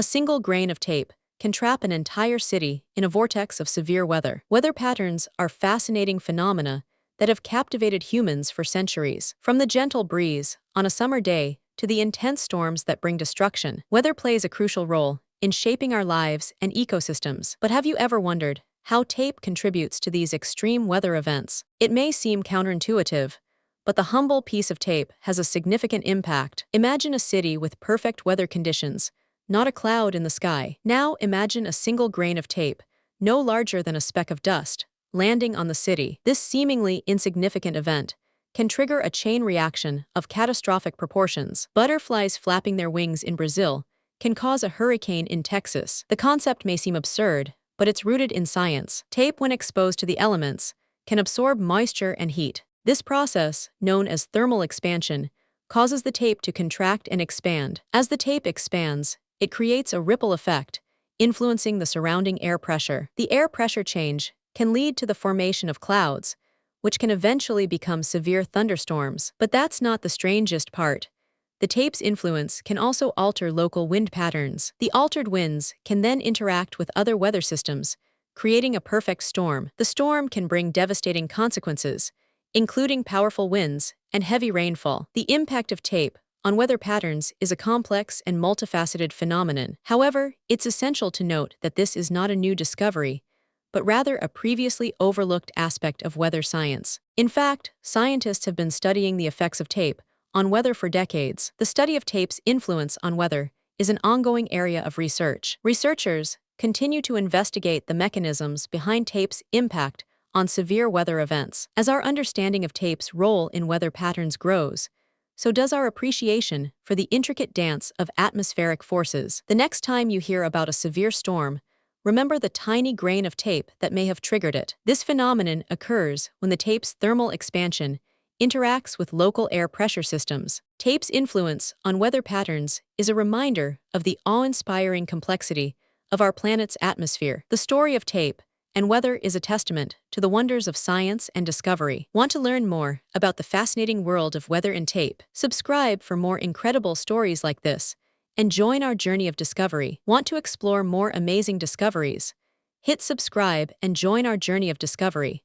A single grain of tape can trap an entire city in a vortex of severe weather. Weather patterns are fascinating phenomena that have captivated humans for centuries. From the gentle breeze on a summer day to the intense storms that bring destruction, weather plays a crucial role in shaping our lives and ecosystems. But have you ever wondered how tape contributes to these extreme weather events? It may seem counterintuitive, but the humble piece of tape has a significant impact. Imagine a city with perfect weather conditions, not a cloud in the sky. Now imagine a single grain of tape, no larger than a speck of dust, landing on the city. This seemingly insignificant event can trigger a chain reaction of catastrophic proportions. Butterflies flapping their wings in Brazil can cause a hurricane in Texas. The concept may seem absurd, but it's rooted in science. Tape, when exposed to the elements, can absorb moisture and heat. This process, known as thermal expansion, causes the tape to contract and expand. As the tape expands, it creates a ripple effect, influencing the surrounding air pressure. The air pressure change can lead to the formation of clouds, which can eventually become severe thunderstorms. But that's not the strangest part. The tape's influence can also alter local wind patterns. The altered winds can then interact with other weather systems, creating a perfect storm. The storm can bring devastating consequences, including powerful winds and heavy rainfall. The impact of tape on weather patterns is a complex and multifaceted phenomenon. However, it's essential to note that this is not a new discovery, but rather a previously overlooked aspect of weather science. In fact, scientists have been studying the effects of tape on weather for decades. The study of tape's influence on weather is an ongoing area of research. Researchers continue to investigate the mechanisms behind tape's impact on severe weather events. As our understanding of tape's role in weather patterns grows, so does our appreciation for the intricate dance of atmospheric forces. The next time you hear about a severe storm, remember the tiny grain of tape that may have triggered it. This phenomenon occurs when the tape's thermal expansion interacts with local air pressure systems. Tape's influence on weather patterns is a reminder of the awe-inspiring complexity of our planet's atmosphere. The story of tape and weather is a testament to the wonders of science and discovery. Want to learn more about the fascinating world of weather and tape? Subscribe for more incredible stories like this and join our journey of discovery. Want to explore more amazing discoveries? Hit subscribe and join our journey of discovery.